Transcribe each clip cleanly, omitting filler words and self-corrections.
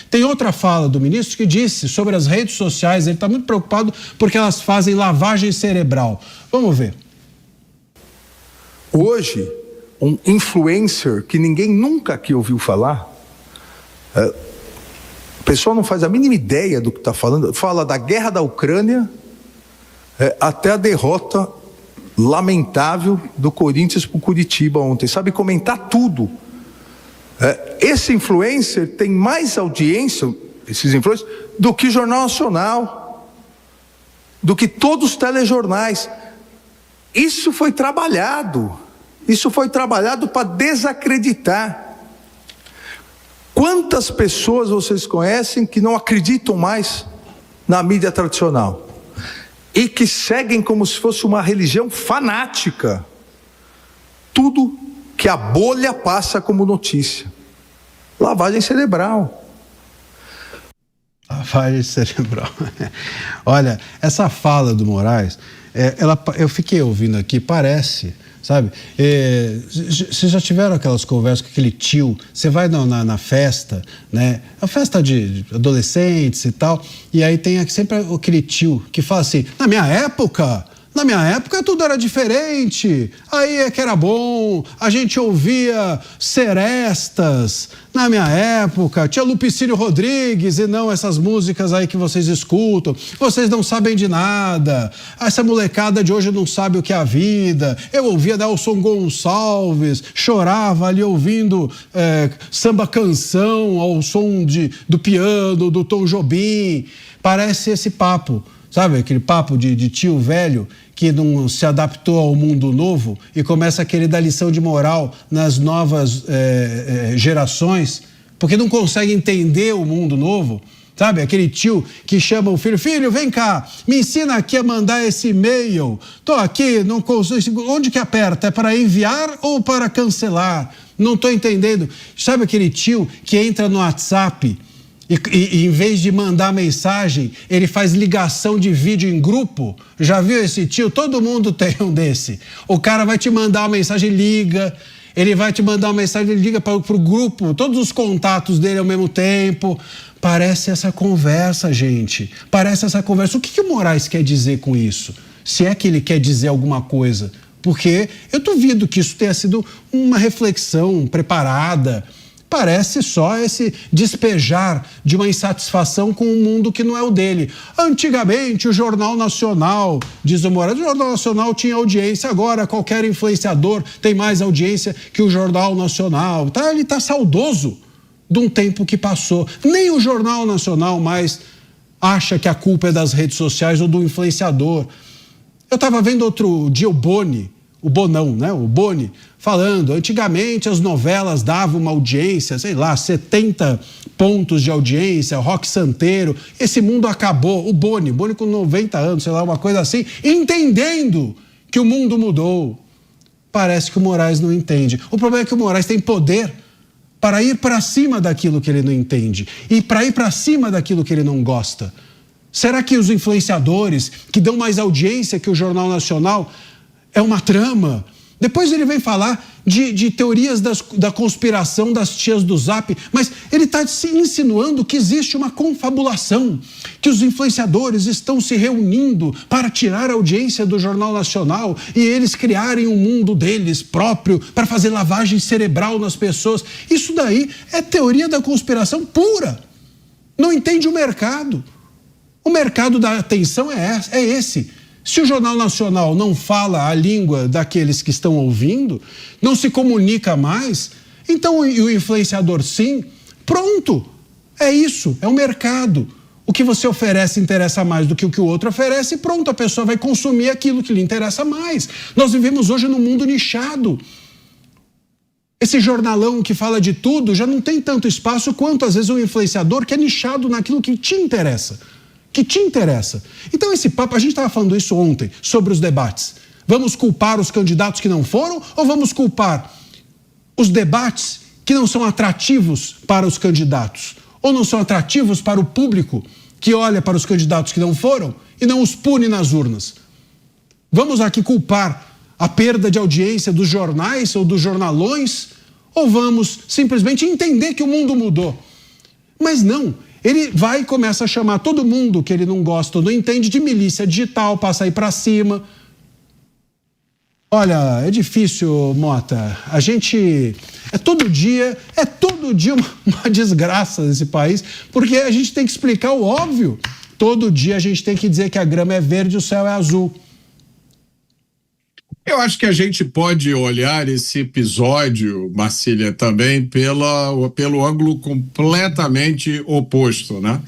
Tem outra fala do ministro que disse sobre as redes sociais, ele está muito preocupado porque elas fazem lavagem cerebral. Vamos ver. Hoje, um influencer que ninguém nunca aqui ouviu falar, o pessoal não faz a mínima ideia do que está falando, fala da guerra da Ucrânia até a derrota lamentável do Corinthians para o Curitiba ontem, sabe comentar tudo. Esse influencer tem mais audiência, esses influencers, do que Jornal Nacional, do que todos os telejornais. Isso foi trabalhado para desacreditar. Quantas pessoas vocês conhecem que não acreditam mais na mídia tradicional e que seguem como se fosse uma religião fanática tudo que a bolha passa como notícia? Lavagem cerebral. Lavagem cerebral. Olha, essa fala do Moraes, eu fiquei ouvindo aqui, parece, sabe? Vocês já tiveram aquelas conversas com aquele tio? Você vai na festa, né? A festa de adolescentes e tal, e aí tem sempre aquele tio que fala assim: na minha época tudo era diferente, aí é que era bom, a gente ouvia serestas, na minha época tinha Lupicínio Rodrigues e não essas músicas aí que vocês escutam, vocês não sabem de nada, essa molecada de hoje não sabe o que é a vida, eu ouvia Nelson Gonçalves, chorava ali ouvindo samba canção ao som do piano, do Tom Jobim, parece esse papo. Sabe, aquele papo de tio velho que não se adaptou ao mundo novo e começa a querer dar lição de moral nas novas gerações, porque não consegue entender o mundo novo. Sabe, aquele tio que chama o filho: filho, vem cá, me ensina aqui a mandar esse e-mail. Tô aqui, não consigo. Onde que aperta? É para enviar ou para cancelar? Não tô entendendo. Sabe aquele tio que entra no WhatsApp e em vez de mandar mensagem, ele faz ligação de vídeo em grupo? Já viu esse tio? Todo mundo tem um desse. O cara vai te mandar uma mensagem, liga. Ele vai te mandar uma mensagem, ele liga para o grupo, todos os contatos dele ao mesmo tempo. Parece essa conversa, gente. Parece essa conversa. O que o Moraes quer dizer com isso? Se é que ele quer dizer alguma coisa. Porque eu duvido que isso tenha sido uma reflexão preparada. Parece só esse despejar de uma insatisfação com um mundo que não é o dele. Antigamente, o Jornal Nacional, diz o Moraes, o Jornal Nacional tinha audiência, agora qualquer influenciador tem mais audiência que o Jornal Nacional. Ele está saudoso de um tempo que passou. Nem o Jornal Nacional mais acha que a culpa é das redes sociais ou do influenciador. Eu estava vendo outro dia o Bonão, né? O Boni, falando, antigamente as novelas davam uma audiência, sei lá, 70 pontos de audiência, Roque Santeiro, esse mundo acabou. O Boni com 90 anos, sei lá, uma coisa assim, entendendo que o mundo mudou. Parece que o Moraes não entende. O problema é que o Moraes tem poder para ir para cima daquilo que ele não entende e para ir para cima daquilo que ele não gosta. Será que os influenciadores que dão mais audiência que o Jornal Nacional é uma trama? Depois ele vem falar de teorias da conspiração das tias do Zap, mas ele está se insinuando que existe uma confabulação, que os influenciadores estão se reunindo para tirar a audiência do Jornal Nacional e eles criarem um mundo deles próprio para fazer lavagem cerebral nas pessoas. Isso daí é teoria da conspiração pura. Não entende o mercado. O mercado da atenção é esse. Se o Jornal Nacional não fala a língua daqueles que estão ouvindo, não se comunica mais, então o influenciador sim, pronto, é isso, é o mercado. O que você oferece interessa mais do que o outro oferece, pronto, a pessoa vai consumir aquilo que lhe interessa mais. Nós vivemos hoje num mundo nichado. Esse jornalão que fala de tudo já não tem tanto espaço quanto, às vezes, um influenciador que é nichado naquilo que te interessa. Então esse papo, a gente estava falando isso ontem, sobre os debates. Vamos culpar os candidatos que não foram ou vamos culpar os debates que não são atrativos para os candidatos? Ou não são atrativos para o público que olha para os candidatos que não foram e não os pune nas urnas? Vamos aqui culpar a perda de audiência dos jornais ou dos jornalões? Ou vamos simplesmente entender que o mundo mudou? Mas não, ele vai e começa a chamar todo mundo que ele não gosta ou não entende de milícia digital, passa aí para cima. Olha, é difícil, Mota. A gente... É todo dia uma desgraça nesse país, porque a gente tem que explicar o óbvio. Todo dia a gente tem que dizer que a grama é verde e o céu é azul. Eu acho que a gente pode olhar esse episódio, Marcília, também pelo ângulo completamente oposto, né?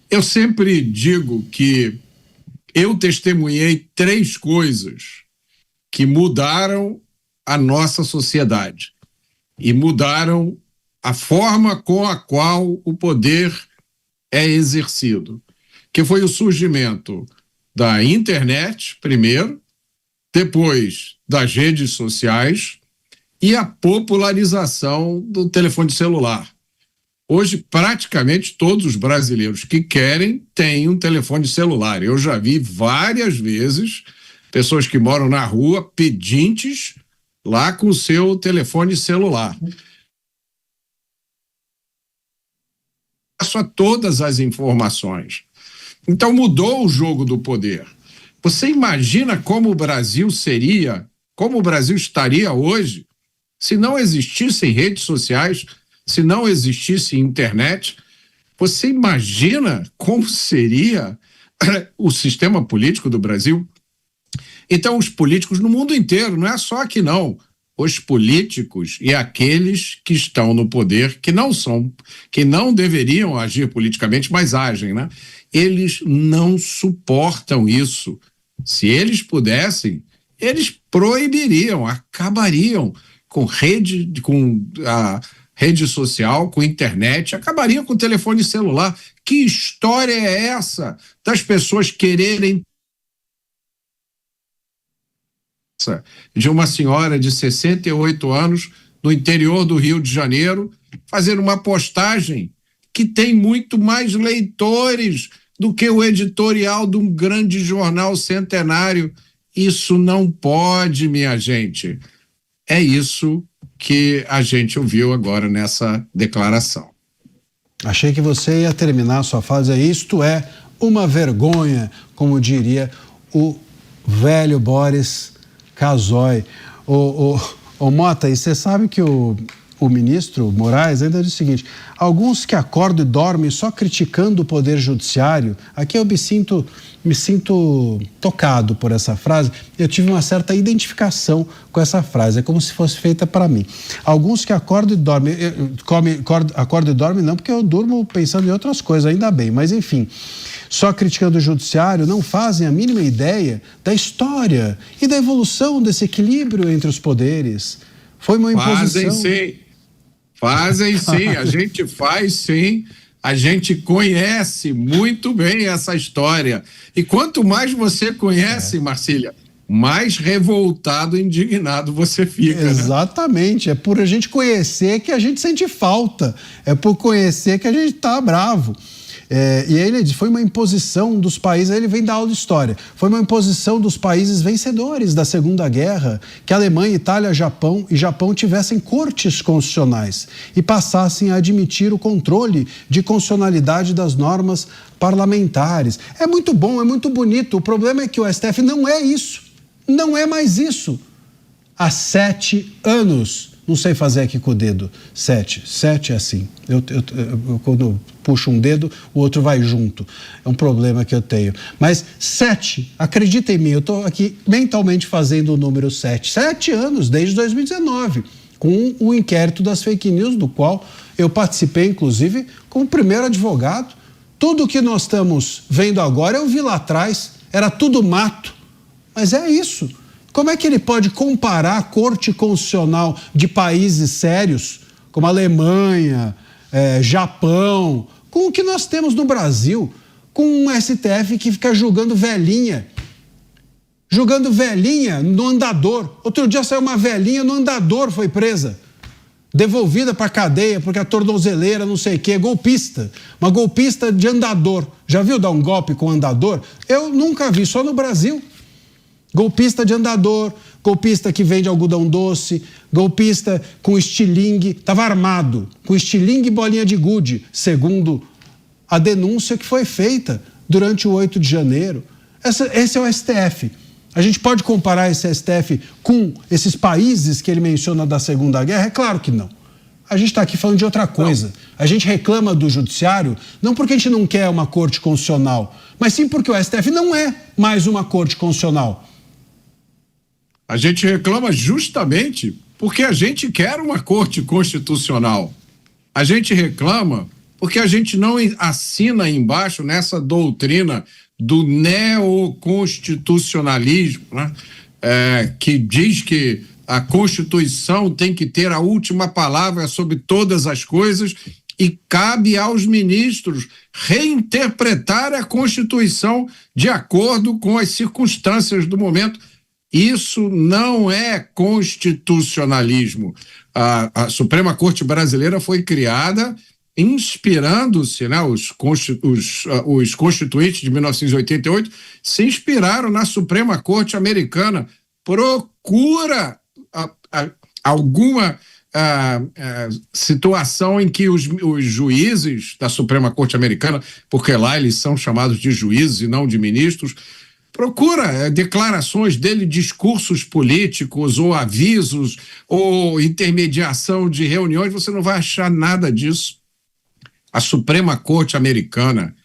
Eu sempre digo que eu testemunhei 3 coisas que mudaram a nossa sociedade e mudaram a forma com a qual o poder é exercido, que foi o surgimento da internet, primeiro, depois das redes sociais e a popularização do telefone celular. Hoje, praticamente todos os brasileiros que querem têm um telefone celular. Eu já vi várias vezes pessoas que moram na rua, pedintes, lá com o seu telefone celular. Acesso a todas as informações. Então mudou o jogo do poder. Você imagina como o Brasil seria, como o Brasil estaria hoje, se não existissem redes sociais, se não existisse internet? Você imagina como seria o sistema político do Brasil? Então, os políticos no mundo inteiro, não é só aqui não, os políticos e aqueles que estão no poder, que não deveriam agir politicamente, mas agem, né? Eles não suportam isso. Se eles pudessem, eles proibiriam, acabariam com a rede social, com a internet, acabariam com o telefone celular. Que história é essa das pessoas quererem de uma senhora de 68 anos no interior do Rio de Janeiro fazer uma postagem que tem muito mais leitores do que o editorial de um grande jornal centenário? Isso não pode, minha gente. É isso que a gente ouviu agora nessa declaração. Achei que você ia terminar a sua fala, isto é uma vergonha, como diria o velho Boris Casoy. Ô Mota, e você sabe que o ministro Moraes ainda diz o seguinte: alguns que acordam e dormem só criticando o poder judiciário. Aqui eu me sinto tocado por essa frase. Eu tive uma certa identificação com essa frase, é como se fosse feita para mim. Alguns que acordam e dormem, acordam e dormem não, porque eu durmo pensando em outras coisas, ainda bem, mas enfim, só criticando o judiciário, não fazem a mínima ideia da história e da evolução desse equilíbrio entre os poderes. Foi uma imposição. Fazem sim, a gente faz sim, a gente conhece muito bem essa história. E quanto mais você conhece, Marcília, mais revoltado e indignado você fica. Exatamente, né? É por a gente conhecer que a gente sente falta, é por conhecer que a gente está bravo. E aí ele diz, foi uma imposição dos países, aí ele vem dar aula de história, foi uma imposição dos países vencedores da Segunda Guerra, que Alemanha, Itália, Japão tivessem cortes constitucionais e passassem a admitir o controle de constitucionalidade das normas parlamentares. É muito bom, é muito bonito, o problema é que o STF não é isso, não é mais isso. Há 7 anos... Não sei fazer aqui com o dedo. 7 é assim. Eu quando eu puxo um dedo, o outro vai junto. É um problema que eu tenho. Mas 7, acredita em mim, eu estou aqui mentalmente fazendo o número 7. 7 anos, desde 2019, com o inquérito das fake news, do qual eu participei, inclusive, como primeiro advogado. Tudo que nós estamos vendo agora eu vi lá atrás, era tudo mato. Mas é isso. Como é que ele pode comparar a Corte Constitucional de países sérios, como Alemanha, Japão, com o que nós temos no Brasil, com um STF que fica julgando velhinha no andador? Outro dia saiu uma velhinha no andador, foi presa, devolvida para a cadeia porque a tornozeleira, não sei o quê, golpista, uma golpista de andador. Já viu dar um golpe com andador? Eu nunca vi, só no Brasil. Golpista de andador, golpista que vende algodão doce, golpista com estilingue, estava armado, com estilingue e bolinha de gude, segundo a denúncia que foi feita durante o 8 de janeiro. Esse é o STF. A gente pode comparar esse STF com esses países que ele menciona da Segunda Guerra? É claro que não. A gente está aqui falando de outra coisa. A gente reclama do judiciário não porque a gente não quer uma corte constitucional, mas sim porque o STF não é mais uma corte constitucional. A gente reclama justamente porque a gente quer uma corte constitucional. A gente reclama porque a gente não assina embaixo nessa doutrina do neoconstitucionalismo, né? Que diz que a Constituição tem que ter a última palavra sobre todas as coisas e cabe aos ministros reinterpretar a Constituição de acordo com as circunstâncias do momento. Isso não é constitucionalismo. A Suprema Corte Brasileira foi criada inspirando-se, né, os constituintes de 1988 se inspiraram na Suprema Corte Americana. Procura alguma situação em que os juízes da Suprema Corte Americana, porque lá eles são chamados de juízes e não de ministros, procura declarações dele, discursos políticos ou avisos ou intermediação de reuniões, você não vai achar nada disso. A Suprema Corte Americana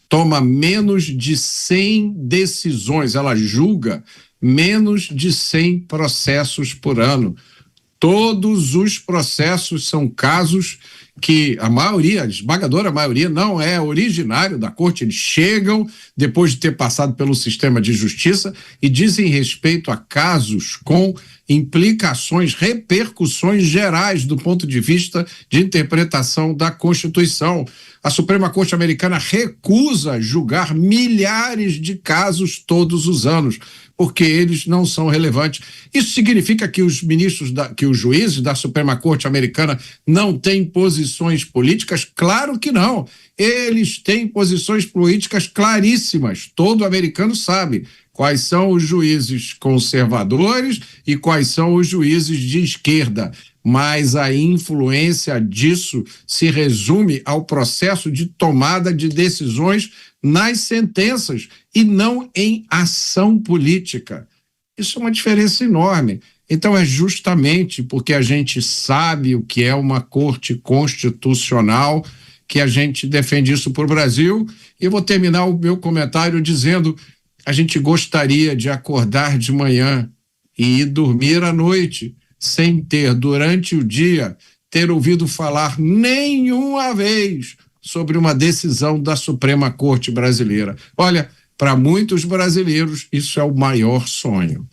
toma menos de 100 decisões, ela julga menos de 100 processos por ano. Todos os processos são casos que a maioria, a esmagadora maioria, não é originário da corte. Eles chegam depois de ter passado pelo sistema de justiça e dizem respeito a casos com implicações, repercussões gerais do ponto de vista de interpretação da Constituição. A Suprema Corte Americana recusa julgar milhares de casos todos os anos, porque eles não são relevantes. Isso significa que os que os juízes da Suprema Corte Americana não têm posições políticas? Claro que não. Eles têm posições políticas claríssimas. Todo americano sabe quais são os juízes conservadores e quais são os juízes de esquerda. Mas a influência disso se resume ao processo de tomada de decisões nas sentenças e não em ação política. Isso é uma diferença enorme. Então é justamente porque a gente sabe o que é uma corte constitucional que a gente defende isso para o Brasil. E eu vou terminar o meu comentário dizendo: a gente gostaria de acordar de manhã e ir dormir à noite sem ter, durante o dia, ter ouvido falar nenhuma vez sobre uma decisão da Suprema Corte Brasileira. Olha, para muitos brasileiros, isso é o maior sonho.